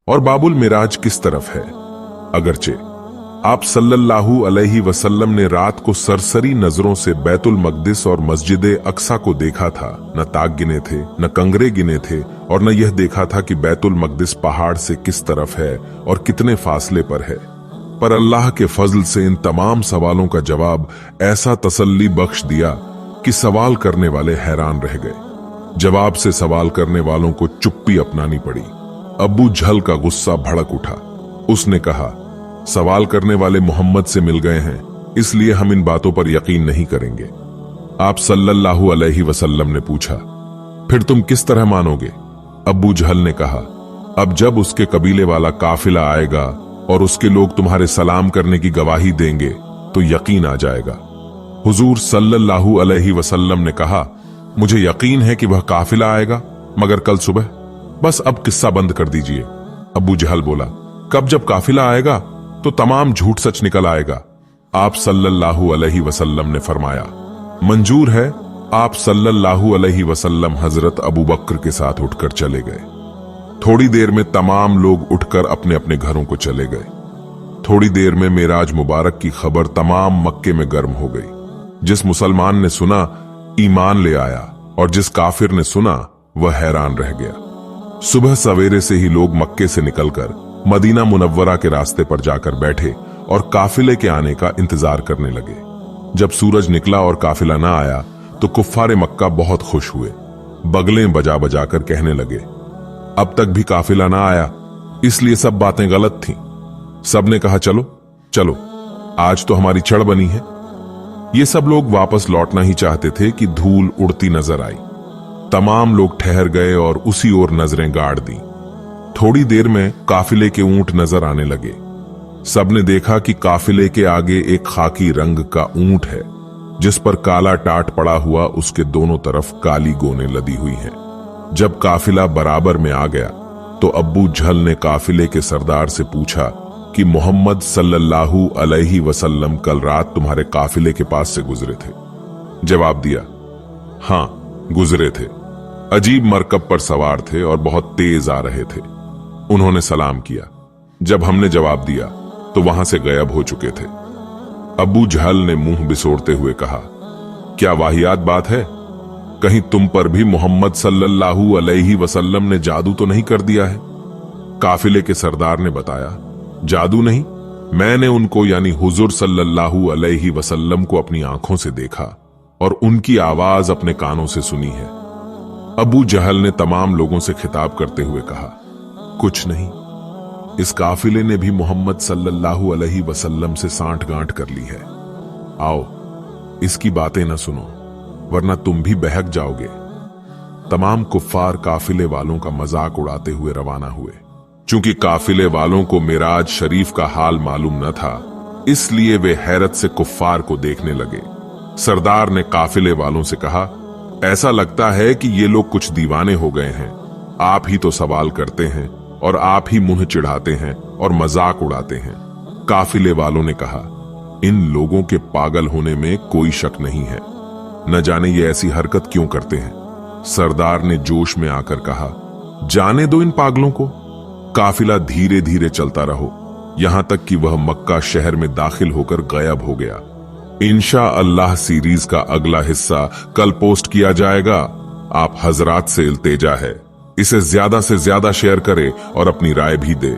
और बाबुल मिराज किस तरफ है। अगरचे आप सल्लल्लाहु अलैहि वसल्लम ने रात को सरसरी नजरों से बैतुल मकदिस और मस्जिद अक्सा को देखा था, न ताक गिने थे, न कंगरे गिने थे, और न यह देखा था कि बैतुल मकदिस पहाड़ से किस तरफ है और कितने फासले पर है। पर अल्लाह के फजल से इन तमाम सवालों का जवाब ऐसा तसल्ली बख्श दिया कि सवाल करने वाले हैरान रह गए। जवाब से सवाल करने वालों को चुप्पी अपनानी पड़ी। अबू जहल का गुस्सा भड़क उठा। उसने कहा, सवाल करने वाले मोहम्मद से मिल गए हैं, इसलिए हम इन बातों पर यकीन नहीं करेंगे। आप सल्लल्लाहु अलैहि वसल्लम ने पूछा, फिर तुम किस तरह मानोगे? अबू जहल ने कहा, अब जब उसके कबीले वाला काफिला आएगा और उसके लोग तुम्हारे सलाम करने की गवाही देंगे तो यकीन आ जाएगा। हुजूर सल्लल्लाहु अलैहि वसल्लम ने कहा, मुझे यकीन है कि वह काफिला आएगा, मगर कल सुबह। बस अब किस्सा बंद कर दीजिए। अबू जहल बोला, कब जब काफिला आएगा तो तमाम झूठ सच निकल आएगा। आप सल्लल्लाहु अलैहि वसल्लम ने फरमाया, मंजूर है। आप सल्लल्लाहु अलैहि वसल्लम हजरत अबू बकर के साथ उठकर चले गए। थोड़ी देर में तमाम लोग उठकर अपने अपने घरों को चले गए। थोड़ी देर में मेराज मुबारक की खबर तमाम मक्के में गर्म हो गई। जिस मुसलमान ने सुना ईमान ले आया, और जिस काफिर ने सुना वह हैरान रह गया। सुबह सवेरे से ही लोग मक्के से निकलकर मदीना मुनव्वरा के रास्ते पर जाकर बैठे और काफिले के आने का इंतजार करने लगे। जब सूरज निकला और काफिला ना आया तो कुफ्फारे मक्का बहुत खुश हुए। बगलें बजा बजा कर कहने लगे, अब तक भी काफिला ना आया, इसलिए सब बातें गलत थीं। सबने कहा, चलो चलो, आज तो हमारी चढ़ बनी है। ये सब लोग वापस लौटना ही चाहते थे कि धूल उड़ती नजर आई। तमाम लोग ठहर गए और उसी ओर नजरें गाड़ दी। थोड़ी देर में काफिले के ऊंट नजर आने लगे। सबने देखा कि काफिले के आगे एक खाकी रंग का ऊंट है, जिस पर काला टाट पड़ा हुआ, उसके दोनों तरफ काली गोने लदी हुई हैं। जब काफिला बराबर में आ गया तो अब्बू जहल ने काफिले के सरदार से पूछा कि मोहम्मद सल्लल्लाहु अलैहि वसल्लम कल रात तुम्हारे काफिले के पास से गुजरे थे? जवाब दिया, हां गुजरे थे। अजीब मरकब पर सवार थे और बहुत तेज आ रहे थे। उन्होंने सलाम किया। जब हमने जवाब दिया तो वहां से गायब हो चुके थे। अबू जहल ने मुंह बिसोड़ते हुए कहा, क्या वाहियात बात है? कहीं तुम पर भी मोहम्मद सल्लल्लाहु अलैहि वसल्लम ने जादू तो नहीं कर दिया है? काफिले के सरदार ने बताया, जादू नहीं, मैंने उनको यानी हुजूर सल्लल्लाहु अलैहि वसल्लम को अपनी आंखों से देखा और उनकी आवाज अपने कानों से सुनी है। अबू जहल ने तमाम लोगों से खिताब करते हुए कहा, कुछ नहीं, इस काफिले ने भी मोहम्मद सल्लल्लाहु अलैहि वसल्लम से सांठ-गांठ कर ली है। आओ इसकी बातें न सुनो, वरना तुम भी बहक जाओगे। तमाम कुफ्फार काफिले वालों का मजाक उड़ाते हुए रवाना हुए। चूंकि काफिले वालों को मिराज शरीफ का हाल मालूम न था, इसलिए वे हैरत से कुफ्फार को देखने लगे। सरदार ने काफिले वालों से कहा, ऐसा लगता है कि ये लोग कुछ दीवाने हो गए हैं। आप ही तो सवाल करते हैं और आप ही मुंह चिढ़ाते हैं और मजाक उड़ाते हैं। काफिले वालों ने कहा, इन लोगों के पागल होने में कोई शक नहीं है, न जाने ये ऐसी हरकत क्यों करते हैं। सरदार ने जोश में आकर कहा, जाने दो इन पागलों को, काफिला धीरे धीरे चलता रहो, यहां तक कि वह मक्का शहर में दाखिल होकर गायब हो गया। इंशा अल्लाह सीरीज का अगला हिस्सा कल पोस्ट किया जाएगा। आप हजरात से इल्तेजा है, इसे ज्यादा से ज्यादा शेयर करें और अपनी राय भी दे।